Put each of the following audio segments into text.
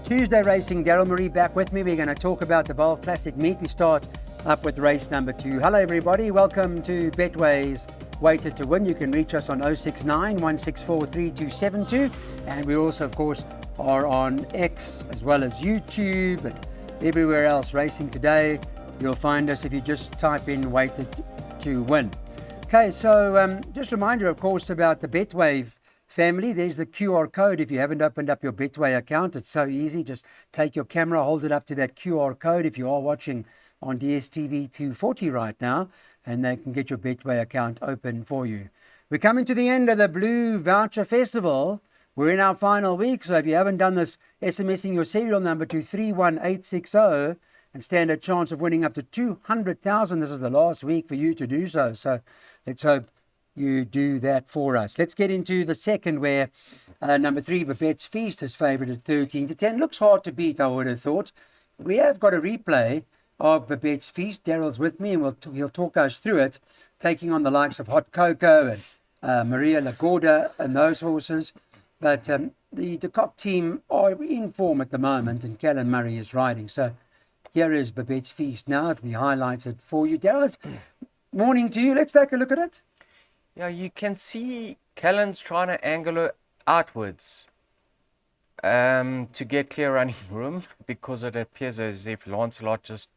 Tuesday Racing, Daryl Marie back with me. We're going to talk about the Vaal Classic Meet. We start up with race number 2. Hello everybody, welcome to Betway's Weighted to Win. You can reach us on 069 164 3272, and we also of course are on X as well as YouTube and everywhere else. Racing Today, you'll find us if you just type in Weighted to Win. Okay, so just a reminder of course about the Betway family. There's the QR code. If you haven't opened up your Betway account, it's so easy. Just take your camera, hold it up to that QR code if you are watching on DSTV 240 right now, and they can get your Betway account open for you. We're coming to the end of the Blue Voucher Festival. We're in our final week, so if you haven't done this, SMSing your serial number to 31860 and stand a chance of winning up to 200,000. This is the last week for you to do so. So let's hope you do that for us. Let's get into the second, where number 3, Babette's Feast, is favoured at 13-10. Looks hard to beat, I would have thought. We have got a replay of Babette's Feast. Daryl's with me, and he'll talk us through it, taking on the likes of Hot Cocoa and Maria Lagorda and those horses. But the De Kock team are in form at the moment, and Callan Murray is riding. So here is Babette's Feast now. It'll be highlighted for you. Daryl, morning to you. Let's take a look at it. Yeah, you can see Callan's trying to angle her outwards to get clear running room, because it appears as if Lancelot just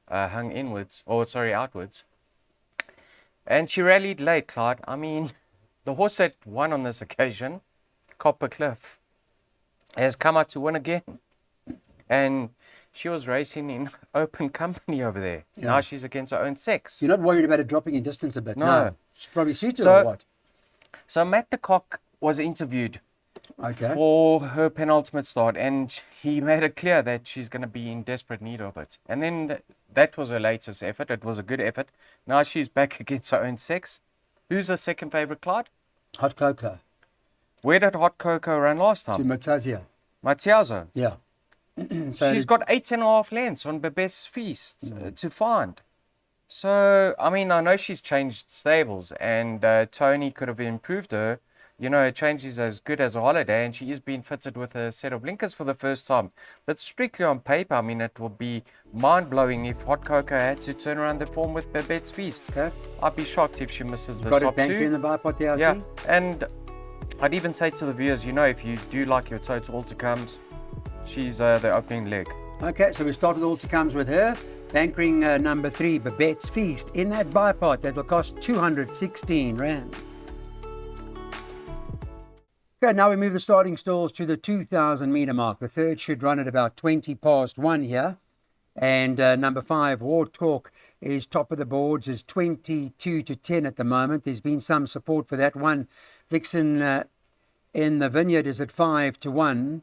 hung outwards. And she rallied late, Clyde. I mean, the horse that won on this occasion, Copper Cliff, has come out to win again. And she was racing in open company over there. Yeah. Now she's against her own sex. You're not worried about her dropping in distance a bit? No. She's probably suited or what? So Matt De Kock was interviewed for her penultimate start, and he made it clear that she's going to be in desperate need of it. And then that was her latest effort. It was a good effort. Now she's back against her own sex. Who's the second favourite, Clyde? Hot Cocoa. Where did Hot Cocoa run last time? To Matazia. Matiazo. Yeah. So she's got 8.5 lengths on Babette's Feast to find. So, I mean, I know she's changed stables, and Tony could have improved her. You know, a change is as good as a holiday, and she is being fitted with a set of blinkers for the first time. But strictly on paper, I mean, it would be mind-blowing if Hot Cocoa had to turn around the form with Babette's Feast. Okay. I'd be shocked if she misses the top top 2. Got it in the bipod there, yeah, and I'd even say to the viewers, you know, if you do like your total all to comes, she's the opening leg. Okay, so we start with all to comes with her. Bankering number 3, Babette's Feast, in that bipod that will cost 216 Rand. Okay, now we move the starting stalls to the 2,000 metre mark. The third should run at about 20 past 1 here. And number 5, War Talk, is top of the boards, is 22-10 at the moment. There's been some support for that one. Vixen in the Vineyard is at 5-1.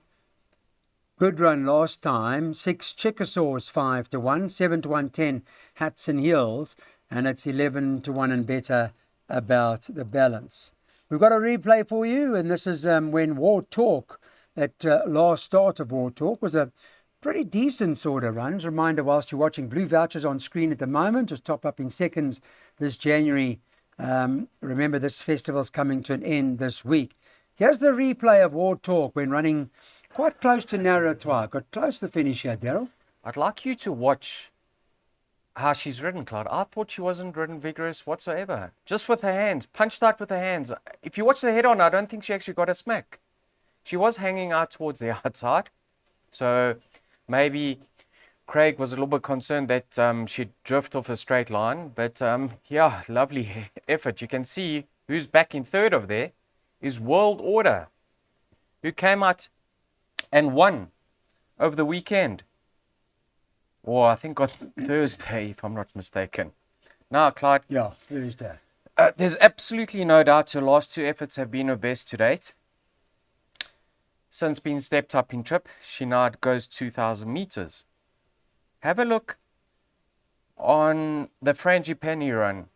Good run last time. 6, Chickasaws 5-1. 7-1, 10, Hats and Heels. And it's 11-1 and better about the balance. We've got a replay for you, and this is when War Talk, that last start of War Talk, was a pretty decent sort of run. Reminder, whilst you're watching, Blue Vouchers on screen at the moment, just top up in seconds this January. Remember, this festival's coming to an end this week. Here's the replay of War Talk when running quite close to Narrow Twa. Got close to the finish here, Daryl. I'd like you to watch how she's ridden, Clyde. I thought she wasn't ridden vigorous whatsoever. Just with her hands, punched out with her hands. If you watch the head on, I don't think she actually got a smack. She was hanging out towards the outside. So maybe Craig was a little bit concerned that she'd drift off a straight line. But yeah, lovely effort. You can see who's back in third of there is World Order, who came out and won over the weekend. Or I think on Thursday, if I'm not mistaken. Now, Clyde. Yeah, Thursday. There's absolutely no doubt her last 2 efforts have been her best to date. Since being stepped up in trip, she now goes 2,000 meters. Have a look on the Frangipani run.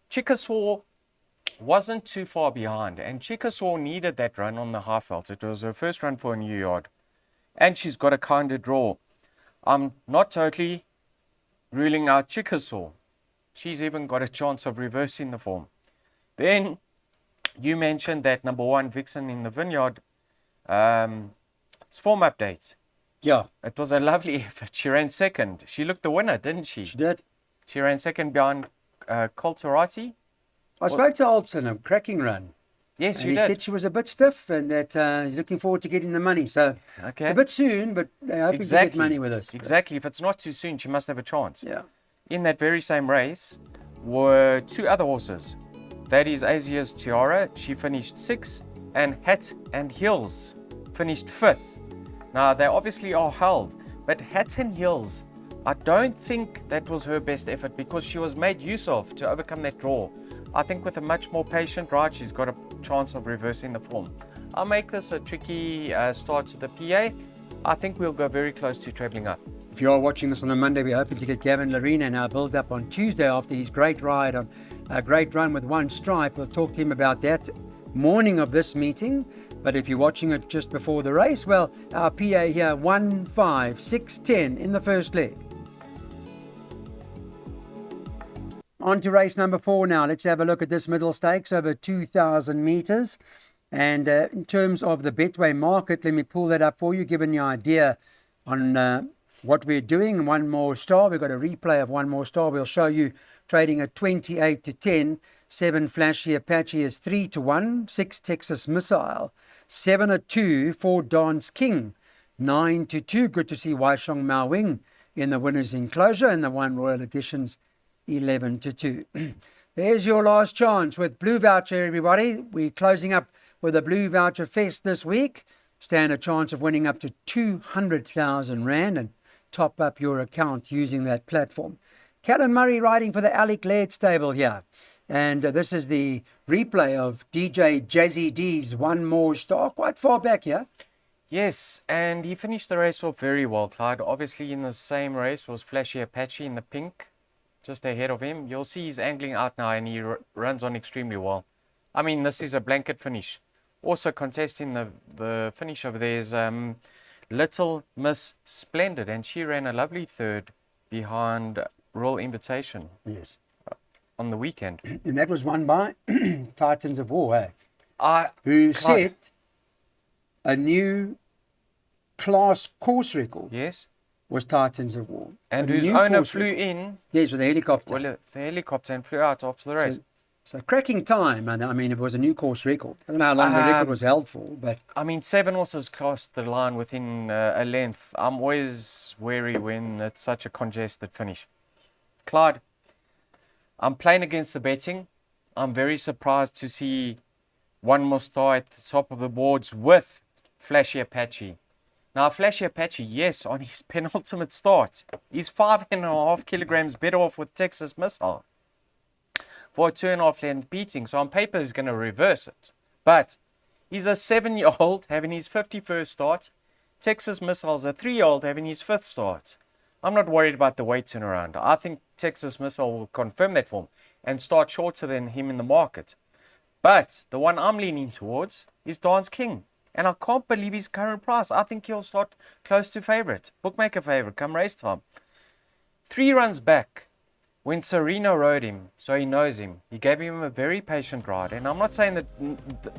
Chickasaw wasn't too far behind, and Chickasaw needed that run on the half felt. It was her first run for a new yard, and she's got a kinder draw. I'm not totally ruling out Chickasaw. She's even got a chance of reversing the form. Then you mentioned that number 1 Vixen in the Vineyard, it's form updates. Yeah, It was a lovely effort. She ran second. She looked the winner, didn't she? she did. She ran second behind Colterati. I spoke to Olsen, a cracking run. Yes, And you he did. said she was a bit stiff and that he's looking forward to getting the money. So it's Okay. a bit soon, but they're hoping to get money with us. Exactly. If it's not too soon, she must have a chance. Yeah. In that very same race were two other horses. That is Asia's Tiara. She finished 6th, and Hat and Heels finished 5th. Now, they obviously are held, but Hat and Heels, I don't think that was her best effort because she was made use of to overcome that draw. I think with a much more patient ride, she's got a chance of reversing the form. I'll make this a tricky start to the PA. I think we'll go very close to travelling up. If you are watching this on a Monday, we're hoping to get Gavin Larena in our build-up on Tuesday after his great ride on a great run with one stripe. We'll talk to him about that morning of this meeting. But if you're watching it just before the race, well, our PA here, 1, 5, 6, 10 in the first leg. On to race number 4 now. Let's have a look at this middle stakes over 2,000 metres. And in terms of the Betway market, let me pull that up for you, giving you an idea on what we're doing. One More Star, we've got a replay of One More Star. We'll show you trading at 28 to 10. 7 Flashy Apache is 3 to 1. 6 Texas Missile, 7 at 2. 4 Dance King, 9 to 2. Good to see Waishong Mao Wing in the winner's enclosure, and the 1 Royal Editions 11 to 2. There's your last chance with Blue Voucher, everybody. We're closing up with a Blue Voucher Fest this week. Stand a chance of winning up to 200,000 Rand and top up your account using that platform. Callan Murray riding for the Alec Laird stable here. And this is the replay of DJ Jazzy D's One More Star, quite far back here. Yes, and he finished the race off very well, Clyde. Obviously in the same race was Flashy Apache in the pink, just ahead of him. You'll see he's angling out now and he runs on extremely well. I mean, this is a blanket finish. Also contesting the finish over there is Little Miss Splendid, and she ran a lovely third behind Royal Invitation. Yes. On the weekend. And that was won by Titans of War, who set a new class course record. Yes. Was Titans of War. And whose owner flew in. Yes, with a helicopter. Well, the helicopter and flew out after the race. So cracking time, and I mean, it was a new course record. I don't know how long the record was held for, but... I mean, 7 horses crossed the line within a length. I'm always wary when it's such a congested finish. Clyde, I'm playing against the betting. I'm very surprised to see One More Star at the top of the boards with Flashy Apache. Now, Flashy Apache, yes, on his penultimate start, he's 5.5 kilograms better off with Texas Missile for a 2.5 length beating. So on paper, he's going to reverse it. But he's a 7-year-old having his 51st start. Texas Missile's a 3-year-old having his 5th start. I'm not worried about the weight turnaround. I think Texas Missile will confirm that form and start shorter than him in the market. But the one I'm leaning towards is Dance King. And I can't believe his current price. I think he'll start close to favourite. Bookmaker favourite come race time. 3 runs back, when Sereno rode him, so he knows him, he gave him a very patient ride. And I'm not saying that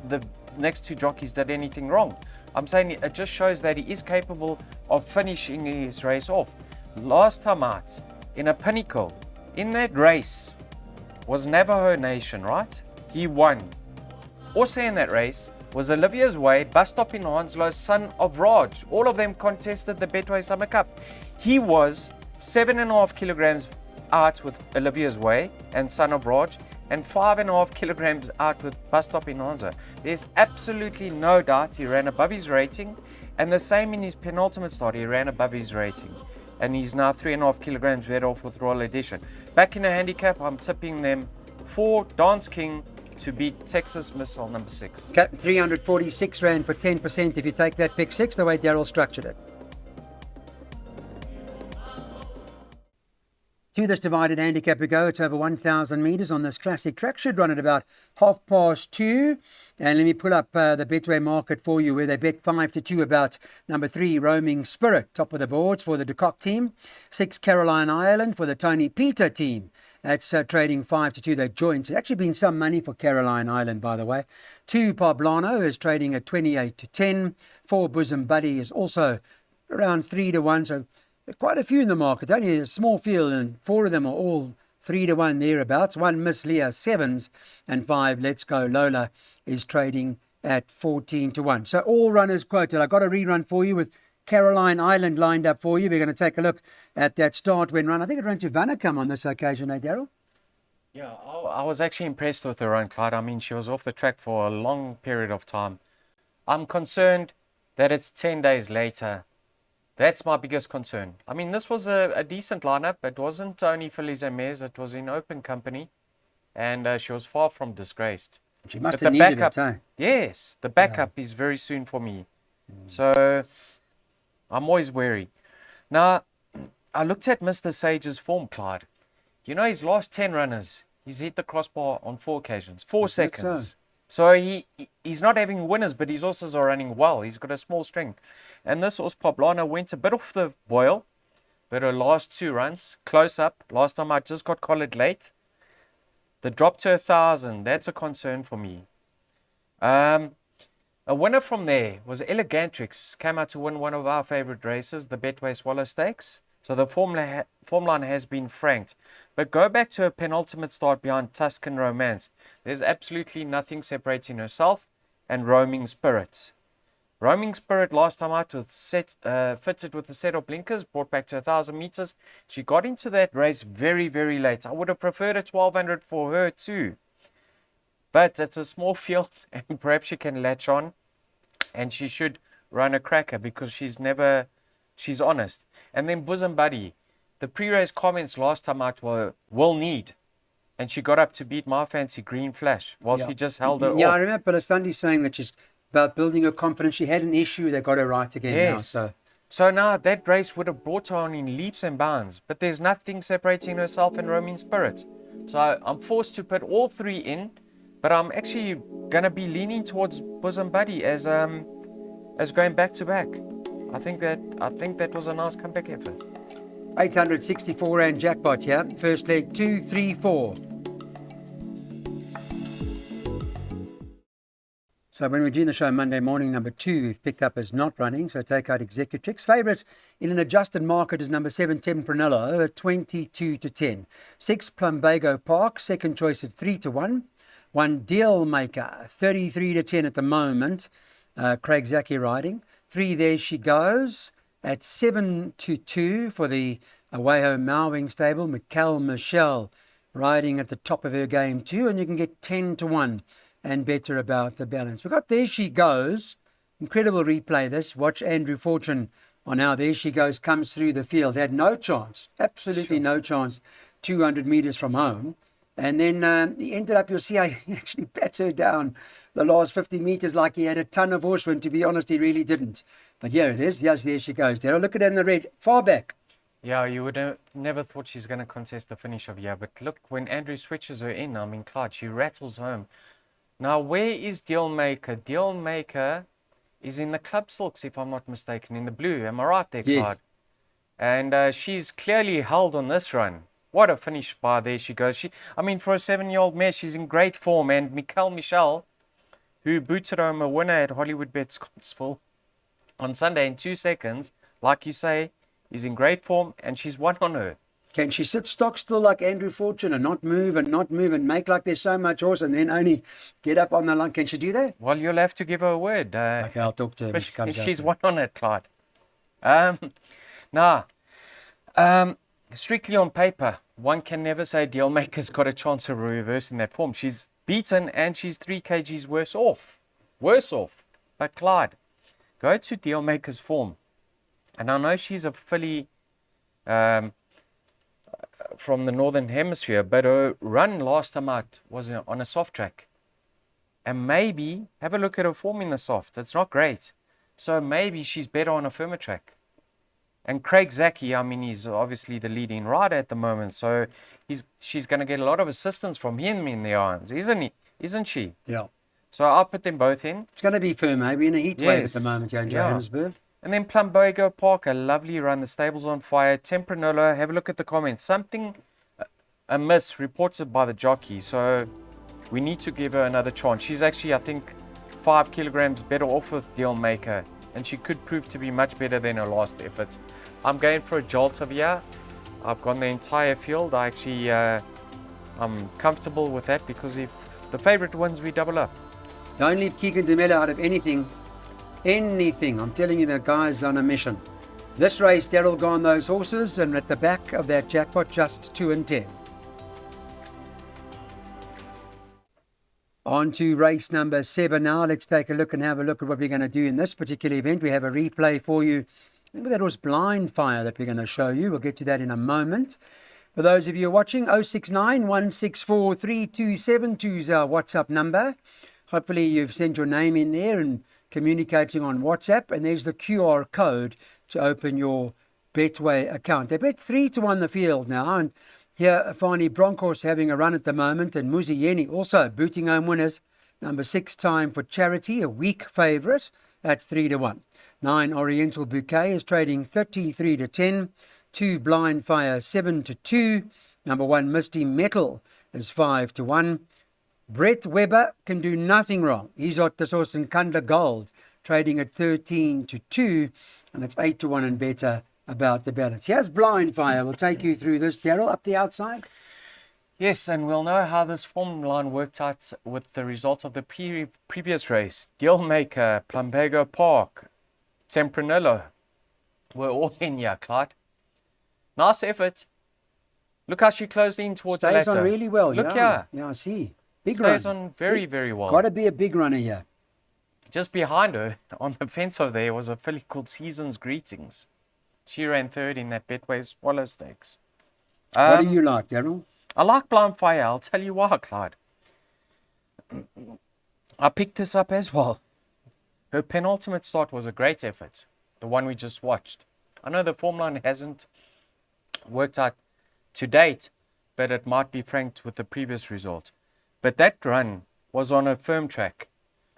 the next 2 jockeys did anything wrong. I'm saying it just shows that he is capable of finishing his race off. Last time out, in a pinnacle, in that race, was Navajo Nation, right? He won. Also in that race was Olivia's Way, Bus Stop in Hounslow, Son of Raj. All of them contested the Betway Summer Cup. He was 7.5 kilograms out with Olivia's Way and Son of Raj, and 5.5 kilograms out with Bus Stop in Hounslow. There's absolutely no doubt he ran above his rating, and the same in his penultimate start, he ran above his rating. And he's now 3.5 kilograms better off with Royal Edition. Back in a handicap, I'm tipping them for Dance King to beat Texas Missile number 6. Okay, 346 Rand for 10% if you take that pick 6, the way Daryl structured it. To this divided handicap we go. It's over 1,000 metres on this classic track. Should run at about 2:30. And let me pull up the Betway market for you, where they bet 5 to 2 about number 3, Roaming Spirit, top of the boards for the De Kock team. 6, Caroline Ireland for the Tony Peter team. That's trading 5 to 2. They joined. There's actually been some money for Caroline Island, by the way. 2, Poblano is trading at 28 to 10. 4, Bosom Buddy is also around 3-1. So there are quite a few in the market. Only a small field, and 4 of them are all 3-1 thereabouts. 1 Miss Leah 7s, and 5 Let's Go Lola is trading at 14-1. So all runners quoted. I've got a rerun for you with Caroline Island lined up for you. We're going to take a look at that start when run. I think it ran to Vanacum on this occasion, eh, Daryl? Yeah, I was actually impressed with her run, Clyde. I mean, she was off the track for a long period of time. I'm concerned that it's 10 days later. That's my biggest concern. I mean, this was a decent lineup. It wasn't only fillies and mares. It was in open company. And she was far from disgraced. She must But have the needed backup, it, eh? yes, the backup is very soon for me. So I'm always wary. Now, I looked at Mr. Sage's form, Clyde. You know, his last 10 runners, he's hit the crossbar on 4 occasions, 4 seconds. So he's not having winners, but his horses are running well. He's got a small string. And this horse, Poblano, went a bit off the boil, but her last 2 runs, close up. Last time I just got collared late. The drop to 1,000, that's a concern for me. A winner from there was Elegantrix. Came out to win one of our favorite races, the Betway Swallow Stakes. So the form line has been franked. But go back to her penultimate start behind Tuscan Romance. There's absolutely nothing separating herself and Roaming Spirit. Roaming Spirit last time out with fitted with a set of blinkers, brought back to 1,000 meters. She got into that race very, very late. I would have preferred a 1,200 for her too. But it's a small field and perhaps she can latch on. And she should run a cracker because she's honest. And then Bosom Buddy. The pre-race comments last time out were, will need. And she got up to beat My Fancy Green Flash while she just held her off. Yeah, I remember Pelastandi saying that she's about building her confidence. She had an issue. They got her right again now. So now that race would have brought her on in leaps and bounds. But there's nothing separating herself and Roaming Spirit. So I'm forced to put all 3 in. But I'm actually going to be leaning towards Bosom Buddy as going back to back. I think that was a nice comeback effort. 864 Rand jackpot here. First leg 2, 3, 4. So when we're doing the show Monday morning, number 2 we've picked up as not running. So take out Executrix. Favourite in an adjusted market is number 7 Tempranillo at 22-10. 6 Plumbago Park, second choice at 3-1. 1 Deal Maker, 33-10 at the moment. Craig Zaki riding. 3 There She Goes at 7-2 for the away home Mowing stable. Michelle riding at the top of her game too, and you can get 10-1 and better about the balance. We've got There She Goes. Incredible replay this. Watch Andrew Fortune on how There She Goes comes through the field. Had no chance, absolutely no chance, 200 metres from home. And then he ended up, you'll see, he actually bats her down the last 50 metres like he had a ton of horsemen. To be honest, he really didn't. But here it is. Yes, there she goes. There. Look at her in the red. Far back. Yeah, you would have never thought she's going to contest the finish of here. But look, when Andrew switches her in, I mean, Clyde, she rattles home. Now, where is Dealmaker? Dealmaker is in the club silks, if I'm not mistaken, in the blue. Am I right there, Clyde? Yes. And she's clearly held on this run. What a finish by There She Goes. I mean, for a 7-year-old mare, she's in great form. And Michelle, who booted home a winner at Hollywood Bet Scottsville on Sunday in 2 seconds, like you say, is in great form, and she's won on her. Can she sit stock still like Andrew Fortune and not move and make like there's so much horse and then only get up on the line? Can she do that? Well, you'll have to give her a word. Okay, I'll talk to her when she comes She's out. won on it, Clyde. Strictly on paper, one can never say Dealmaker's got a chance of reversing that form. She's beaten and she's 3 kgs worse off. But Clyde, go to Dealmaker's form. And I know she's a filly from the Northern Hemisphere, but her run last time out was on a soft track. And maybe, have a look at her form in the soft. It's not great. So maybe she's better on a firmer track. And Craig Zaki, I mean, he's obviously the leading rider at the moment. So she's going to get a lot of assistance from him in the irons, isn't she? Yeah. So I'll put them both in. It's going to be firm, maybe in a heat wave at the moment here in Johannesburg. And then Plumbago Park, a lovely run. The stable's on fire. Tempranillo, have a look at the comments. Something amiss reported by the jockey. So we need to give her another chance. She's actually, I think, 5 kilograms better off with Dealmaker and she could prove to be much better than her last effort. I'm going for a jolt of here. I've gone the entire field. I actually, I'm comfortable with that because if the favorite wins, we double up. Don't leave Keegan DeMella out of anything. Anything. I'm telling you, the guy's on a mission. This race, Daryl gone those horses, and at the back of that jackpot, just 2 and 10. On to race number 7 now. Let's take a look and have a look at what we're going to do in this particular event. We have a replay for you. Remember that was Blind Fire that we're going to show you. We'll get to that in a moment. For those of you watching, 069 164 3272 is our WhatsApp number. Hopefully you've sent your name in there and communicating on WhatsApp. And there's the QR code to open your Betway account. They bet 3-1 the field now. And here, Fani Broncos having a run at the moment, and Muzi Yeni also booting home winners. Number 6, Time for Charity, a weak favourite at 3-1. 9, Oriental Bouquet is trading 33-10. 2, Blind Fire 7-2. Number 1, Misty Metal is 5-1. Brett Weber can do nothing wrong. He's got this horse in Kanda Gold trading at 13-2, and it's 8-1 and better about the balance. Here's Blind Fire. We'll take you through this, Daryl, up the outside. Yes, and we'll know how this form line worked out with the results of the previous race. Dealmaker, Plumbago Park, Tempranillo were all in here, Clyde. Nice effort. Look how she closed in towards the Stays latter. on really well. Look here. Yeah, I see. Big Stays run. on very well. Got to be a big runner here. Just behind her, on the fence over there, was a filly called Season's Greetings. She ran 3rd in that Betway Swallow Stakes. What do you like, Daryl? I like Blind Fire. I'll tell you why, Clyde. I picked this up as well. Her penultimate start was a great effort, the one we just watched. I know the form line hasn't worked out to date, but it might be franked with the previous result. But that run was on a firm track.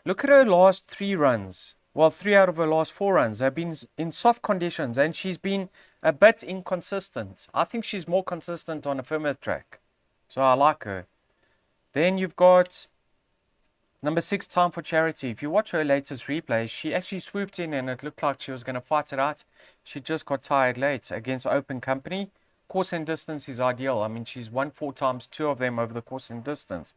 Look at her last 3 runs. Well, 3 out of her last 4 runs have been in soft conditions, and she's been a bit inconsistent. I think she's more consistent on a firmer track. So I like her. Then you've got number 6, Time for Charity. If you watch her latest replay, she actually swooped in and it looked like she was going to fight it out. She just got tired late against Open Company. Course and distance is ideal. I mean, she's won 4 times, 2 of them over the course and distance.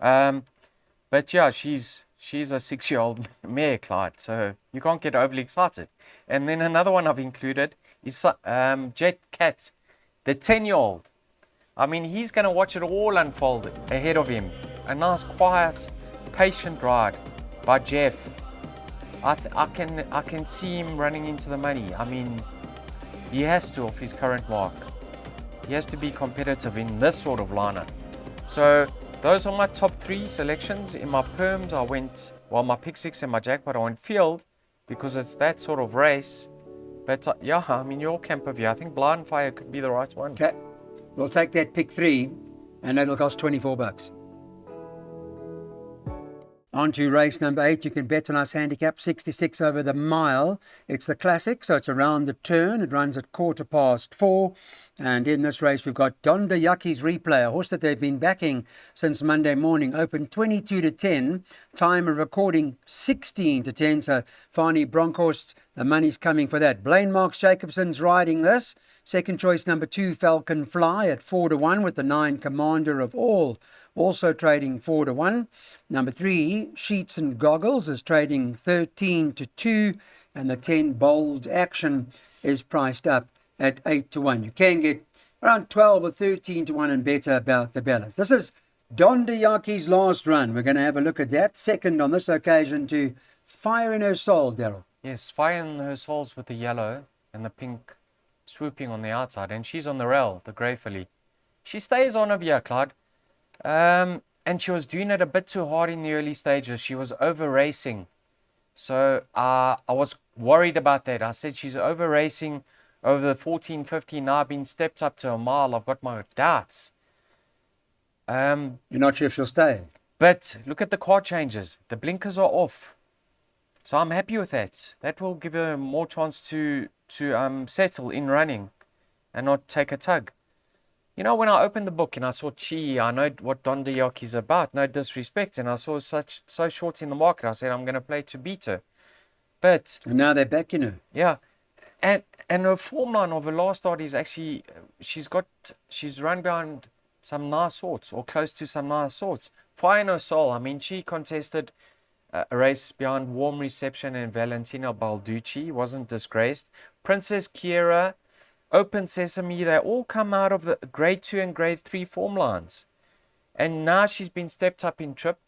But yeah, she's a 6-year-old mare, Clyde, so you can't get overly excited. And then another one I've included is Jet Cat, the 10-year-old. I mean, he's going to watch it all unfold ahead of him. A nice, quiet, patient ride by Jeff. I can see him running into the money. I mean, he has to off his current mark. He has to be competitive in this sort of lineup. So those are my top 3 selections. In my perms, I went, well, my pick 6 and my jackpot, I went field because it's that sort of race. But yeah, I mean, your camp of you, I think Blind Fire could be the right one. Okay, we'll take that pick 3, and that'll cost $24. On to race number 8. You can bet on us handicap 66 over the mile. It's the classic, so it's around the turn. It runs at 4:15. And in this race, we've got Donda Yaki's replay, a horse that they've been backing since Monday morning. Open 22-10. Time of recording 16-10. So Fani Broncos, the money's coming for that. Blaine Marks Jacobson's riding this. Second choice, number 2, Falcon Fly at 4-1 with the 9, Commander of All, also trading 4-1. Number 3, Sheets and Goggles is trading 13-2, and the 10, Bold Action is priced up at 8-1. You can get around 12 or 13-1 and better about the balance. This is Donda Yaki's last run. We're going to have a look at that. Second on this occasion to Fire in Her Soul, Daryl. Yes, Fire in Her Soul's with the yellow and the pink swooping on the outside, and she's on the rail, the grey filly. She stays on over here, Clyde. And she was doing it a bit too hard in the early stages. She was over racing. So I was worried about that. I said she's over racing over the 14, 15. Now I've been stepped up to a mile. I've got my doubts. You're not sure if she'll stay. But look at the car changes. The blinkers are off. So I'm happy with that. That will give her more chance to settle in running and not take a tug. You know, when I opened the book and I saw I know what Donda Yaki's about, no disrespect, and I saw so short in the market, I said I'm going to play to beat her. But And now they're back, you know. yeah, and her form line of her last start is actually she's run behind some nice sorts or close to some nice sorts. Fire No Soul. I mean, she contested a race behind Warm Reception and Valentina Balducci. Wasn't disgraced. Princess Kiera, Open Sesame. They all come out of the grade 2 and grade 3 form lines, and now she's been stepped up in trip.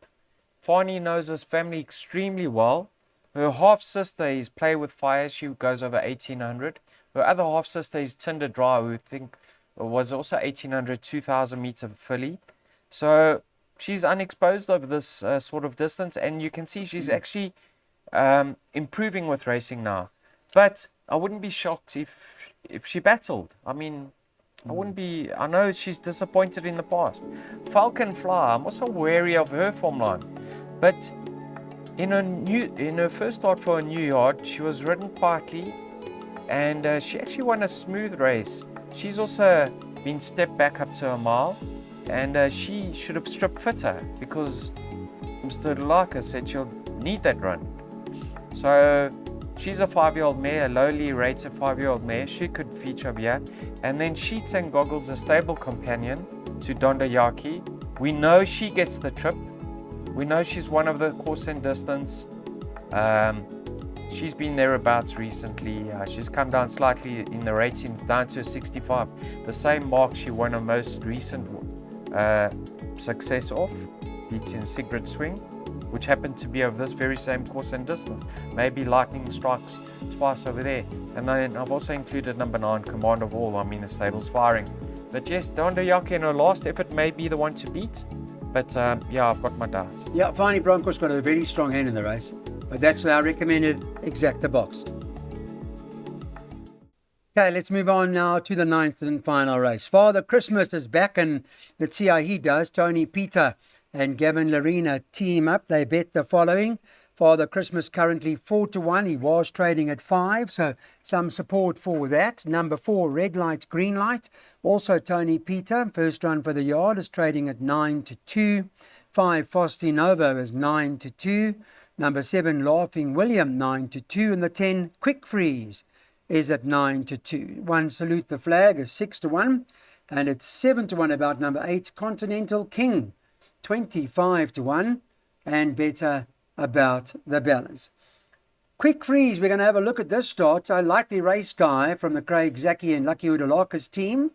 Fani knows his family extremely well. Her half sister is Play with Fire. She goes over 1800. Her other half sister is Tinder Dry, who I think was also 1800, 2000 meter filly. So she's unexposed over this sort of distance, and you can see she's actually improving with racing now. But I wouldn't be shocked if she battled. I mean, I wouldn't be. I know she's disappointed in the past. Falcon Fly. I'm also wary of her form line, but in her first start for a new yard, she was ridden quietly, and she actually won a smooth race. She's also been stepped back up to a mile, and she should have stripped fitter because Mr. Laka said she'll need that run. So she's a 5-year-old mare, a lowly rated 5-year-old mare. She could feature here. And then Sheets and Goggles, a stable companion to Dondayaki. We know she gets the trip. We know she's one of the course and distance. She's been thereabouts recently. She's come down slightly in the ratings, down to a 65. The same mark she won her most recent success off, beating Sigrid Swing, which happened to be of this very same course and distance. Maybe lightning strikes twice over there. And then I've also included number 9, Command of All. I mean, the stable's firing. But yes, Dondayaki in her last effort may be the one to beat. But yeah, I've got my doubts. Yeah, Fani Bronco's got a very strong hand in the race, but that's our recommended exacta box. Okay, let's move on now to the 9th and final race. Father Christmas is back, and let's see how he does. Tony Peter and Gavin Larina team up. They bet the following. Father Christmas currently 4-1. He was trading at 5, so some support for that. Number 4, Red Light, Green Light. Also Tony Peter, first run for the yard, is trading at 9-2. 5, Frosty Nova is 9-2. Number 7, Laughing William, 9-2. And the 10, Quick Freeze, is at 9-2. 1, Salute the Flag, is 6-1. And it's 7-1 about number 8, Continental King, 25-1. And better about the balance. Quick Freeze, we're going to have a look at this start. A likely race guy from the Craig Zaki and Lucky Udalaka's team.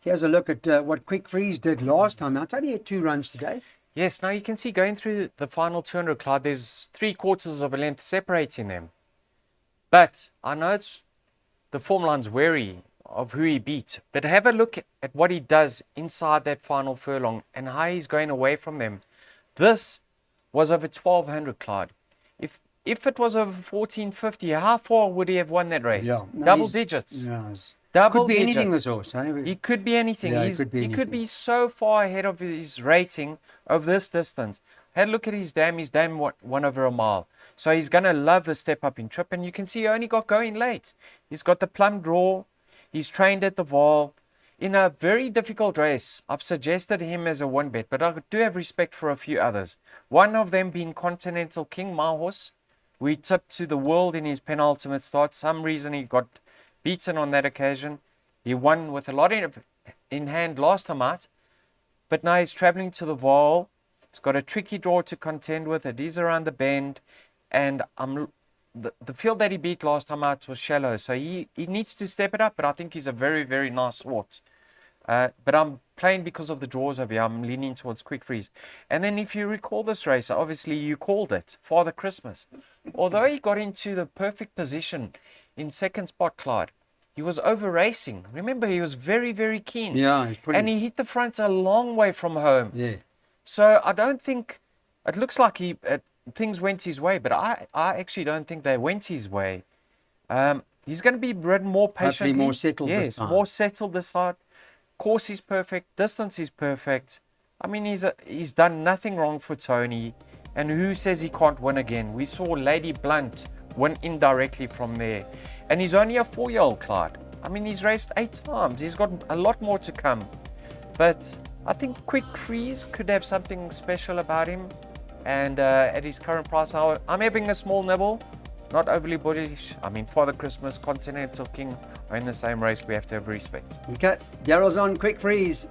Here's a look at what Quick Freeze did last time. Now, it's only had 2 runs today. Yes, now you can see going through the final 200, Clyde, there's 3/4 of a length separating them. But I know the form line's wary of who he beat. But have a look at what he does inside that final furlong and how he's going away from them. This was over 1200, Clyde. If it was over 1450, how far would he have won that race? Yeah, no, double digits. Yeah, Double could be digits. anything, this horse. Eh? He could be anything. Yeah, He could be so far ahead of his rating of this distance. Had a look at his dam. His dam won over a mile. So he's going to love the step up in trip. And you can see he only got going late. He's got the plum draw. He's trained at the Vaal. In a very difficult race, I've suggested him as a 1 bet, but I do have respect for a few others. One of them being Continental King, my horse. We tipped to the world in his penultimate start. Some reason he got beaten on that occasion. He won with a lot in hand last time out, but now he's travelling to the Vaal. He's got a tricky draw to contend with. It is around the bend, and the field that he beat last time out was shallow, so he needs to step it up, but I think he's a very, very nice horse. But I'm playing because of the draws over here. I'm leaning towards Quick Freeze. And then if you recall this race, obviously you called it, Father Christmas. Although he got into the perfect position in second spot, Clyde, he was over racing. Remember, he was very, very keen. Yeah, he's pretty... And he hit the front a long way from home. Yeah. So I don't think... It looks like things went his way, but I actually don't think they went his way. He's going to be ridden more patiently. Hopefully more settled this time. Yes, more settled this side. Course is perfect. Distance is perfect. I mean, he's done nothing wrong for Tony. And who says he can't win again? We saw Lady Blunt win indirectly from there. And he's only a 4-year-old, Clyde. I mean, he's raced 8 times. He's got a lot more to come. But I think Quick Freeze could have something special about him. And at his current price, I'm having a small nibble. not overly bullish. I mean, Father Christmas, Continental King are in the same race. We have to have respect. Okay, Daryl's on quick freeze.